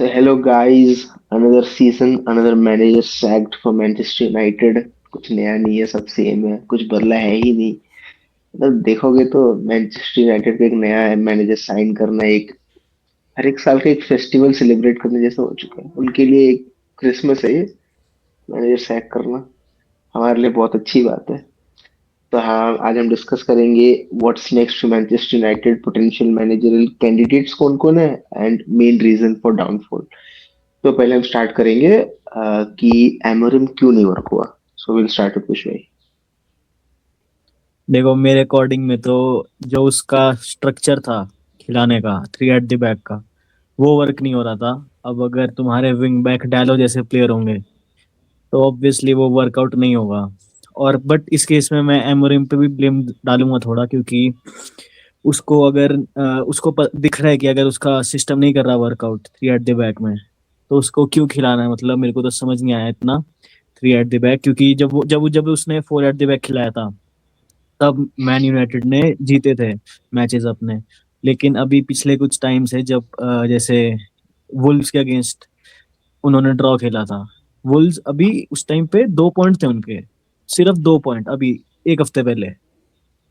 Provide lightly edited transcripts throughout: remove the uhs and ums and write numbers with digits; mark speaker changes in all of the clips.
Speaker 1: So hello guys, another season, another manager sacked for Manchester United. कुछ नया नहीं है, सब सेम है, कुछ बदला है ही नहीं। मतलब देखोगे तो मैनचेस्टर यूनाइटेड का एक नया मैनेजर साइन करना एक हर एक साल का एक फेस्टिवल सेलिब्रेट करने जैसा हो चुका है। उनके लिए एक क्रिसमस है ये मैनेजर सैक करना। हमारे लिए बहुत अच्छी बात है। तो हाँ, आज हम डिस्कस करेंगे what's next to Manchester United, potential managerial candidates कौन कौन है and main reason for downfall. तो पहले हम स्टार्ट करेंगे कि एमोरिम क्यों नहीं वर्क हुआ। So will start with Pushpa.
Speaker 2: देखो, मेरे अकॉर्डिंग में तो जो उसका स्ट्रक्चर था खिलाने का, थ्री एट द बैक का, वो वर्क नहीं हो रहा था। अब अगर तुम्हारे विंग बैक डालो जैसे प्लेयर होंगे तो ऑब्वियसली वो वर्कआउट नहीं होगा। और बट इस केस में मैं एमोरिम पे भी ब्लेम डालूंगा थोड़ा, क्योंकि उसको अगर दिख रहा है कि अगर उसका सिस्टम नहीं कर रहा workout three at the back में, तो उसको क्यों खिलाना है? मतलब मेरे को तो समझ नहीं आया इतना थ्री एट द बैक, क्योंकि जब उसने फोर एट द बैक खिलाया था तब मैन यूनाइटेड ने जीते थे मैचेस अपने। लेकिन अभी पिछले कुछ टाइम से जब जैसे वुल्व्स के अगेंस्ट उन्होंने ड्रॉ खेला था। वुल्व्स अभी उस टाइम पे 2 पॉइंट थे उनके, सिर्फ 2 पॉइंट अभी, एक हफ्ते पहले।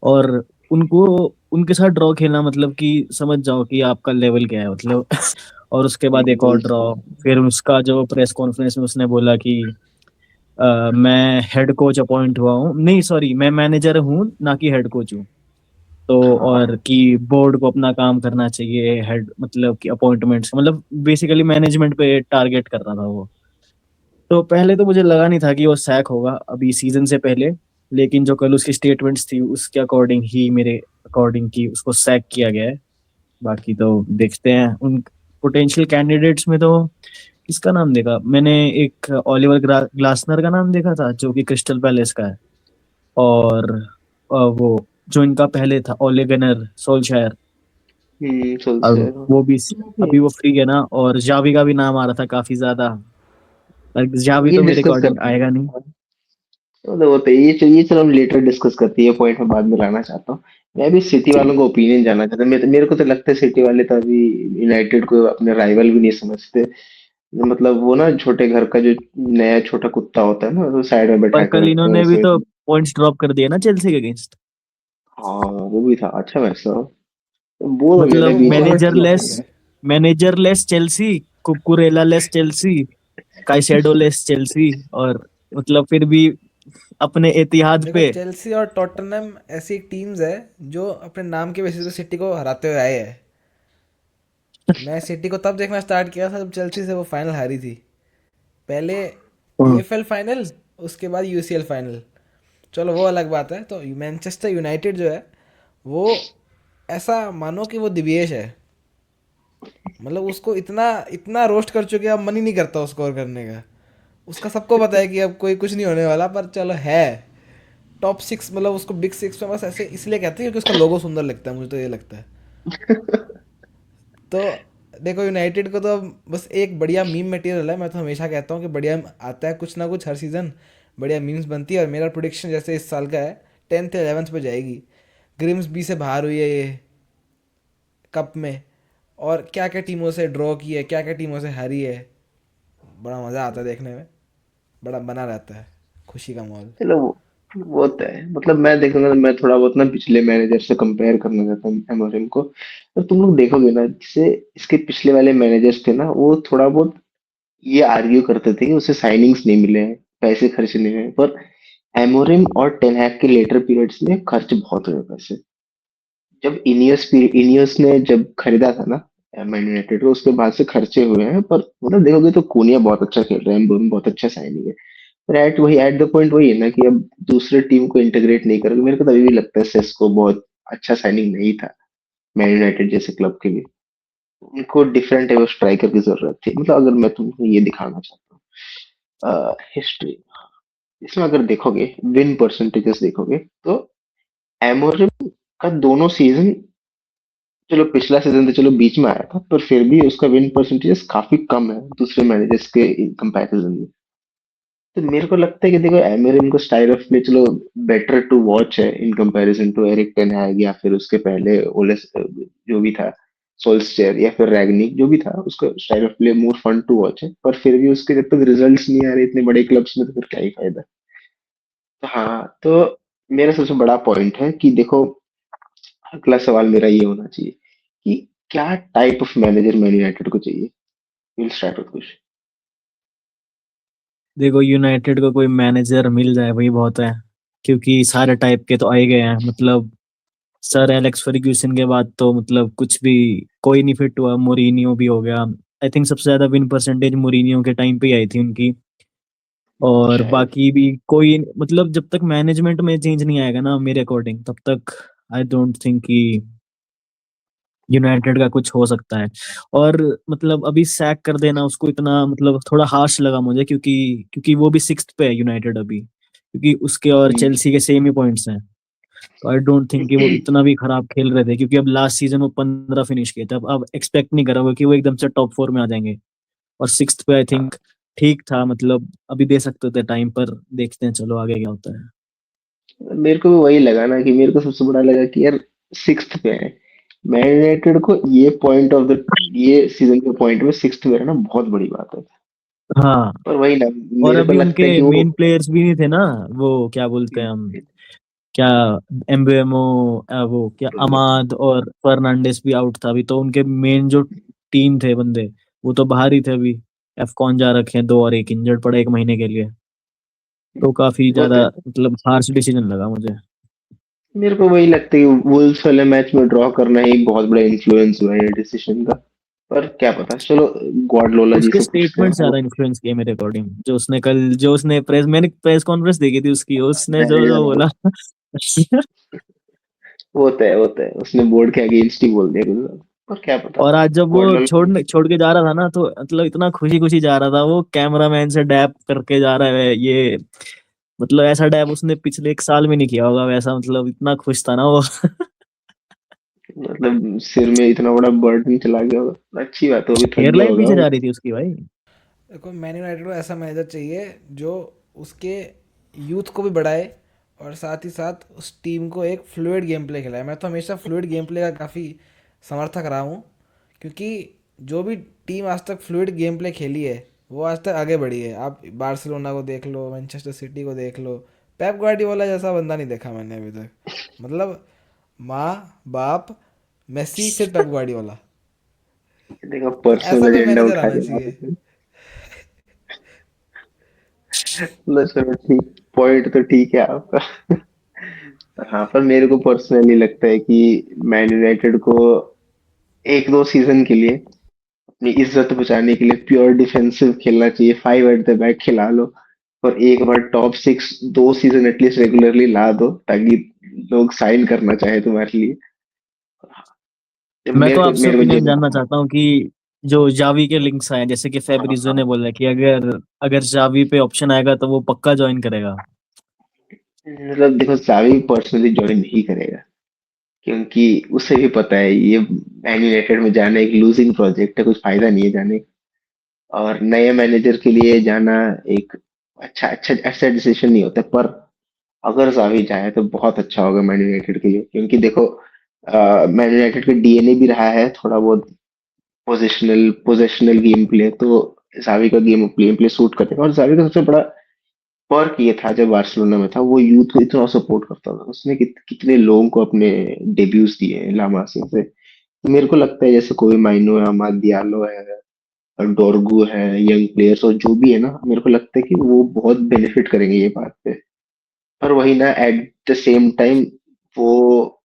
Speaker 2: और उनको उनके साथ ड्रॉ खेलना मतलब कि समझ जाओ कि आपका लेवल क्या है मतलब। और उसके बाद एक और ड्रॉ। फिर उसका जो प्रेस कॉन्फ्रेंस में उसने बोला कि मैं हेड कोच अपॉइंट हुआ हूँ, नहीं सॉरी, मैं मैनेजर हूँ ना कि हेड कोच हूँ। तो
Speaker 1: हाँ,
Speaker 2: और कि बोर्ड को अपना काम करना चाहिए, हेड मतलब कि अपॉइंटमेंट्स, मतलब बेसिकली मैनेजमेंट पे टारगेट कर रहा था वो। तो पहले तो मुझे लगा नहीं था कि वो सैक होगा अभी सीजन से पहले। लेकिन जो कल उसकी स्टेटमेंट्स थी उसके अकॉर्डिंग ही, मेरे अकॉर्डिंग की उसको सैक किया गया है। बाकी तो देखते हैं उन पोटेंशियल कैंडिडेट्स में। तो किसका नाम देखा मैंने? एक ओलिवर ग्लासनर का नाम देखा था जो कि क्रिस्टल पैलेस का है। और वो जो इनका पहले था ओले गनर सोल्शायर। अब
Speaker 1: सोल्सर।
Speaker 2: वो भी अभी वो फ्री है ना, और जावी का भी नाम आ रहा था काफी ज्यादा। जावी
Speaker 1: ये
Speaker 2: तो मेरे
Speaker 1: डिस्कस
Speaker 2: अकॉर्डिंग
Speaker 1: करते
Speaker 2: आएगा नहीं।
Speaker 1: हैं। तो वो तो ये चलो हम लेटर डिस्कस करते हैं, ये पॉइंट मैं बाद में लाना चाहता हूँ। मैं भी सिटी वालों का ओपिनियन जानना चाहता हूँ। मेरे को तो लगता है सिटी वाले तो अभी यूनाइटेड को अपने राइवल भी नहीं समझते। मतलब वो ना छोटे घर का जो नया छोटा कुत्ता होता है ना, तो साइड में
Speaker 2: पर
Speaker 1: बैठा के
Speaker 2: कल
Speaker 1: रखते हैं
Speaker 2: इन्होंने भी
Speaker 1: उसे।
Speaker 2: तो पॉइंट्स ड्रॉप कर दिए ना चेल्सी के अगेंस्ट।
Speaker 1: हाँ, वो भी था, अच्छा मैच था। बोर हो गया था
Speaker 2: मतलब
Speaker 1: बीच में, but
Speaker 2: managerless, managerless Chelsea, Cucurella less Chelsea, Caicedo less Chelsea. और मतलब फिर भी अपने एतिहाद
Speaker 3: देखो,
Speaker 2: पे।
Speaker 3: चेल्सी और टॉटनहम ऐसी टीम्स है जो अपने नाम के बेसिस पे सिटी को हराते हुए आए हैं। मैं सिटी को तब देखना स्टार्ट किया था जब चेल्सी से वो फाइनल हारी थी। पहले
Speaker 2: हाँ।
Speaker 3: ईएफएल फाइनल, उसके बाद यूसीएल फाइनल। चलो वो अलग बात है। तो मैनचेस्टर यूनाइटेड जो है वो ऐसा मानो कि वो दिव्येश है। मतलब उसको इतना इतना रोस्ट कर चुके हैं, अब मन ही नहीं करता उसको और करने का। उसका सबको पता है कि अब कोई कुछ नहीं होने वाला, पर चलो है टॉप सिक्स। मतलब उसको बिग सिक्स में बस ऐसे इसलिए कहते हैं क्योंकि उसका लोगो सुंदर लगता है, मुझे तो ये लगता है। तो देखो, यूनाइटेड को तो अब बस एक बढ़िया मीम मटेरियल है। मैं तो हमेशा कहता हूँ कि बढ़िया आता है कुछ ना कुछ हर सीज़न। बढ़िया मीम्स बनती है, और मेरा प्रोडिक्शन जैसे इस साल का है, 10th 11th पे जाएगी। ग्रिम्स बी से बाहर हुई है ये कप में, और क्या क्या टीमों से ड्रॉ की है, क्या क्या टीमों से हारी है। बड़ा मज़ा आता है देखने में, बड़ा बना रहता है खुशी का माहौल।
Speaker 1: चलो वो तो है। मतलब मैं देखूंगा, मैं थोड़ा बहुत ना पिछले मैनेजर से कंपेयर करना चाहता हूँ एमोरिम को। और तुम लोग देखोगे ना, जैसे इसके पिछले वाले मैनेजर्स थे ना, वो थोड़ा बहुत ये आर्ग्यू करते थे कि उसे साइनिंग्स नहीं मिले हैं, पैसे खर्च नहीं हुए हैं। पर एमोरिम और टेन हैग के लेटर पीरियड्स में खर्च बहुत हुए पैसे। जब इनियस ने जब खरीदा था ना मैन यूनाइटेड को, उसके बाद से खर्चे हुए हैं। पर मतलब देखोगे तो कोनिया बहुत अच्छा खेल रहा है, एम्बोम बहुत अच्छा साइनिंग है। पर एट द पॉइंट वही है ना कि अब दूसरे टीम को इंटीग्रेट नहीं करोगे। मेरे को तो अभी भी लगता है सेस्को बहुत अच्छा साइनिंग नहीं था मैन यूनाइटेड जैसे क्लब के लिए। उनको डिफरेंट टाइप ऑफ स्ट्राइकर की जरूरत थी। मतलब अगर मैं तुमको ये दिखाना चाहता हूँ हिस्ट्री, इसमें अगर देखोगे विन परसेंटेजेस देखोगे तो एमोरिम का दोनों सीजन, चलो पिछला सीजन तो चलो बीच में आया था, पर फिर भी उसका विन परसेंटेज काफी कम है दूसरे मैनेजर्स के कंपैरिजन में। तो मेरे को लगता है कि देखो एमेरिन को स्टाइल ऑफ प्ले चलो बेटर टू वॉच है in comparison to Erik ten Hag या फिर उसके पहले ओले जो भी था। सोल्स्टेयर या फिर रैगनिक जो भी था, उसका style of play more fun to watch है, पर फिर भी उसके जब तक रिजल्ट्स नहीं आ रहे इतने बड़े क्लब्स में तो फिर क्या ही फायदा। तो हाँ, तो मेरा सबसे बड़ा पॉइंट है कि देखो, अगला सवाल मेरा ये होना चाहिए कि क्या type of manager man United को चाहिए। विल स्टार्ट विद कुछ।
Speaker 2: देखो, यूनाइटेड को कोई मैनेजर मिल जाए वही बहुत है, क्योंकि सारे टाइप के तो आ ही गए हैं। मतलब सर एलेक्स फर्ग्यूसन के बाद तो मतलब कुछ भी कोई नहीं फिट हुआ। मोरिनियो भी हो गया। आई थिंक सबसे ज्यादा विन परसेंटेज मोरिनियो के टाइम पे ही आई थी उनकी। और
Speaker 1: शायद।
Speaker 2: बाकी भी कोई, मतलब जब तक मैनेजमेंट में चेंज नहीं आएगा ना मेरे अकॉर्डिंग, तब तक आई डोंट थिंक कि यूनाइटेड का कुछ हो सकता है। और मतलब अभी सैक कर देना उसको इतना मतलब थोड़ा हार्श लगा मुझे, क्योंकि क्योंकि वो भी सिक्स्थ पे है यूनाइटेड अभी, क्योंकि उसके और
Speaker 1: हम्म,
Speaker 2: चेल्सी के सेम ही पॉइंट्स हैं। तो आई डोंट थिंक कि वो इतना भी खराब खेल रहे थे, क्योंकि अब लास्ट सीजन वो 15 फिनिश किए थे। अब एक्सपेक्ट नहीं करोगे कि वो एकदम से टॉप 4 में आ जाएंगे। और सिक्स्थ पे आई
Speaker 1: हाँ,
Speaker 2: थिंक ठीक था, मतलब अभी दे सकते थे टाइम पर। देखते हैं, चलो आगे क्या होता है।
Speaker 1: मेरे को भी वही लगा ना कि मेरे को सबसे बड़ा लगा कि यार सिक्स्थ पे है मैन यूनाइटेड को, ये पॉइंट ऑफ द ये सीजन के पॉइंट में सिक्स्थ पे है ना, बहुत बड़ी बात है।
Speaker 2: हाँ,
Speaker 1: पर वही ना,
Speaker 2: और
Speaker 1: मेरे को
Speaker 2: अभी
Speaker 1: लगता
Speaker 2: उनके
Speaker 1: है कि वो
Speaker 2: मेन प्लेयर्स भी नहीं थे ना। वो क्या बोलते हैं हम, क्या, एम्बेमो, वो क्या, अमाद और फर्नांडिस भी आउट था अभी, तो उनके मेन जो टीम थे बंदे, वो तो बाहर ही थे अभी। एफकॉन जा रखे हैं दो, और एक इंजर्ड पड़ा 1 महीने के लिए। तो काफी
Speaker 1: वो तो
Speaker 2: ज्यादा
Speaker 1: है।
Speaker 2: मतलब हार्श डिसीजन लगा मुझे।
Speaker 1: मेरे को वही लगता है कि वुल्स वाले मैच में ड्रॉ करना ही बहुत बड़ा इन्फ्लुएंस हुआ है ये डिसीजन का। पर क्या पता, चलो ग्वार्डियोला जी
Speaker 2: उसके
Speaker 1: से पूछते हैं
Speaker 2: स्टेटमेंट
Speaker 1: वो।
Speaker 2: ज्यादा इन्फ्लुएंस किए मेरे अकॉर्डिंग। जो उसने प्रेस, मैंने प्रेस कॉन्फ्रेंस देखी थी उसकी, उसने जो
Speaker 1: मैनेजर
Speaker 2: जो
Speaker 1: है
Speaker 2: बोला।
Speaker 1: वो तो है, वो तो है, उसने बोर्ड के अगेंस्ट ही बोल दिया कुछ। पर क्या पता,
Speaker 2: और आज जब वो
Speaker 1: ग्वार्डियोला।
Speaker 2: छोड़ के जा रहा था ना, तो मतलब इतना खुशी खुशी जा रहा था वो, कैमरामैन से डैप करके जा रहा है ये। मतलब ऐसा डैप उसने पिछले 1 साल में नहीं किया होगा वैसा, मतलब इतना खुश था ना वो।
Speaker 1: मतलब सिर में इतना बड़ा बर्डन चला गया होगा, अच्छी बात है, वो भी थक गया
Speaker 2: एयरलाइन
Speaker 1: होगा
Speaker 2: पीछे
Speaker 1: वो।
Speaker 2: जा रही थी उसकी भाई।
Speaker 3: देखो, मैन यूनाइटेड को ऐसा मैनेजर चाहिए जो उसके यूथ को भी बढ़ाए और साथ ही साथ उस टीम को एक फ्लूइड गेम प्ले खिलाए। मैं तो हमेशा फ्लूइड गेम प्ले का काफ़ी समर्थक रहा हूँ, क्योंकि जो भी टीम आज तक फ्लूइड गेम प्ले खेली है वो आज तक आगे बढ़ी है। आप बार्सिलोना को देख लो, मैनचेस्टर सिटी को देख लो। पेप गार्डियोला जैसा बंदा नहीं देखा मैंने अभी तक। मतलब माँ बाप मेसी फिर पेप गार्डियोला।
Speaker 1: देखो,
Speaker 3: तो ऐसा
Speaker 1: पर्सनल
Speaker 3: कोई
Speaker 1: एजेंडा
Speaker 3: मैनेजर
Speaker 1: उठा
Speaker 3: आना
Speaker 1: के ला
Speaker 3: चाहिए।
Speaker 1: रहे हैं। मतलब चलो ठीक, पॉइंट तो ठीक है आपका। हाँ, पर मेरे को पर्सनली लगता है कि मैन यूनाइटेड को एक दो सीजन के लिए अपनी इज्जत बचाने के लिए प्योर डिफेंसिव खेलना चाहिए, 5 एट द बैक खिला लो, और एक बार टॉप 6 2 सीजन एटलीस्ट रेगुलरली ला दो, ताकि लोग साइन करना चाहे तुम्हारे लिए।
Speaker 2: मैं तो आपसे
Speaker 1: मेरे को
Speaker 2: ओपिनियन जानना
Speaker 1: जेन्युइन
Speaker 2: चाहता हूँ कि जो जावी के लिंक्स आए हैं, जैसे कि फेब्रिजो ने बोला कि अगर अगर जावी पे ऑप्शन आएगा तो वो पक्का ज्वाइन करेगा।
Speaker 1: मतलब देखो, सावी पर्सनली ज्वाइन नहीं करेगा, क्योंकि उसे भी पता है ये मैन यूनाइटेड में जाना एक लूजिंग प्रोजेक्ट है, कुछ फायदा नहीं है जाने का। और नए मैनेजर के लिए जाना एक अच्छा अच्छा अच्छा डिसीजन नहीं होता। पर अगर जावी जाए तो बहुत अच्छा होगा मैन यूनाइटेड के लिए, क्योंकि देखो, मैन यूनाइटेड का डीएनए भी रहा है थोड़ा बहुत पोजिशनल गेम प्ले, तो जावी का गेम प्ले सूट करेगा। और जावी का सबसे बड़ा फर्क ये था, जब बार्सिलोना में था वो यूथ को इतना सपोर्ट करता था, उसने कितने लोगों को अपने डेब्यूज दिए हैं ला मासिया से। तो मेरे को लगता है जैसे कोई माइनो है, अमाद दियालो है, और डोरगू है, यंग प्लेयर्स और जो भी है ना, मेरे को लगता है कि वो बहुत बेनिफिट करेंगे ये बात पे। पर वही ना, एट द सेम टाइम वो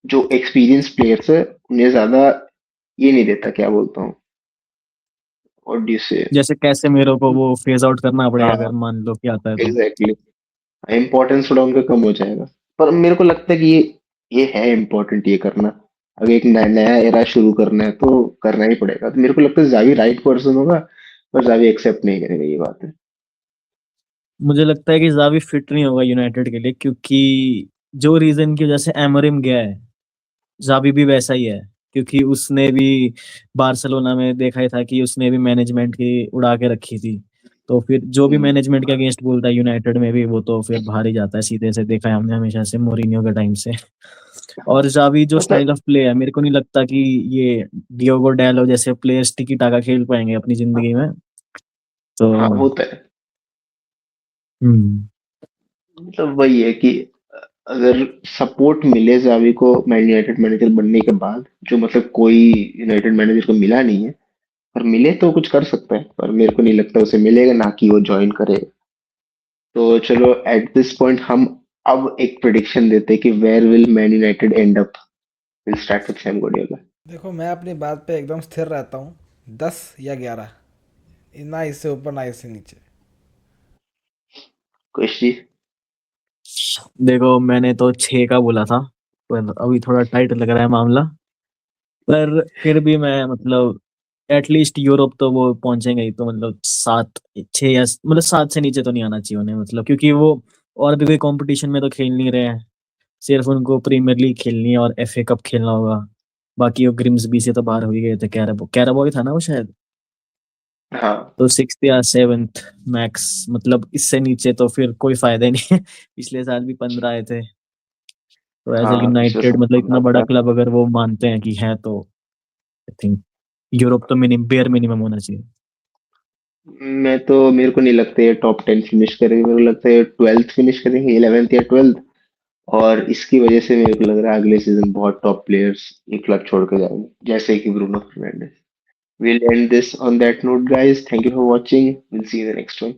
Speaker 1: जो एक्सपीरियंस प्लेयर्स है उन्हें ज्यादा ये नहीं देता, क्या बोलता हूँ, व्हाट डू यू से।
Speaker 2: जैसे कैसे मेरे को वो फेज आउट करना पड़ेगा
Speaker 1: हाँ,
Speaker 2: अगर मान लो कि आता है तो।
Speaker 1: एग्जैक्टली, इम्पोर्टेंस थोड़ा उनका कम हो जाएगा। पर मेरे को लगता है कि ये है इम्पोर्टेंट ये करना। अगर एक नया एरा शुरू करना है तो करना ही पड़ेगा। तो मेरे को लगता है जावी राइट पर्सन होगा, पर जावी एक्सेप्ट नहीं करेगा, ये बात है।
Speaker 2: मुझे लगता है कि जावी फिट नहीं होगा यूनाइटेड के लिए, क्योंकि जो रीजन की वजह से एमरिम गया है, जावी भी वैसा ही है। क्योंकि उसने भी बार्सिलोना में देखा ही था कि उसने भी मैनेजमेंट की उड़ा के रखी थी। तो फिर जो भी
Speaker 1: हम्म,
Speaker 2: मैनेजमेंट के अगेंस्ट बोलता है यूनाइटेड में भी, वो तो फिर बाहर ही जाता है सीधे से। देखा है हमने हमेशा से मोरिनियो के टाइम से। और जावी जो
Speaker 1: मतलब
Speaker 2: स्टाइल ऑफ प्ले है, मेरे को नहीं लगता कि ये डियोगो डैलो जैसे प्लेयर्स टिकी टाका खेल पाएंगे अपनी जिंदगी में। तो
Speaker 1: हाँ वो तो है।
Speaker 2: हम्म
Speaker 1: मतलब वही है कि अगर सपोर्ट मिले जावी को मैन यूनाइटेड मैनेजर बनने के बाद, जो मतलब कोई यूनाइटेड मैनेजर को मिला नहीं है, पर मिले तो कुछ कर सकता है, पर मेरे को नहीं लगता उसे मिलेगा, ना कि वो ज्वाइन करे। तो चलो एट दिस पॉइंट हम अब एक प्रिडिक्शन देते हैं कि where will Man United end up. Will start with Sam Guardiola.
Speaker 3: देखो मैं अपनी बात पे एकदम स्थिर रहता हूँ, 10 या 11, ना इससे ऊपर ना इससे नीचे।
Speaker 1: खुशी।
Speaker 2: देखो मैंने तो 6 का बोला था, पर अभी थोड़ा टाइट लग रहा है मामला। पर फिर भी मैं मतलब एटलीस्ट यूरोप तो वो पहुंचेंगे ही, तो मतलब 7 6 या मतलब 7 से नीचे तो नहीं आना चाहिए उन्हें, मतलब क्योंकि वो और भी कोई कंपटीशन में तो खेल नहीं रहे हैं। सिर्फ उनको प्रीमियर लीग खेलनी है और एफए कप खेलना होगा। बाकी वो ग्रिम्सबी से तो बाहर हो ही गए थे, कैराबो कैराबो ही था ना वो शायद।
Speaker 1: हाँ
Speaker 2: तो 6th या 7th मैक्स, मतलब इससे नीचे तो फिर कोई फायदा ही नहीं है। पिछले साल भी 15 आए थे। तो एज ए
Speaker 1: हाँ, पिछले
Speaker 2: यूनाइटेड
Speaker 1: साल
Speaker 2: मतलब इतना
Speaker 1: 15
Speaker 2: बड़ा
Speaker 1: था।
Speaker 2: क्लब अगर वो मानते हैं कि है, तो आई थिंक यूरोप तो बेयर मिनिमम होना चाहिए।
Speaker 1: मेरे को नहीं लगता ये टॉप 10 फिनिश करेंगे, मेरे को लगता है 12th फिनिश करेंगे, 11th या 12th। और इसकी वजह से मेरे को लग रहा है अगले सीजन बहुत टॉप प्लेयर्स ये क्लब छोड़ के जाएंगे, जैसे कि Bruno Fernandes. We'll end this on that note, guys. Thank you for watching. We'll see you in the next one.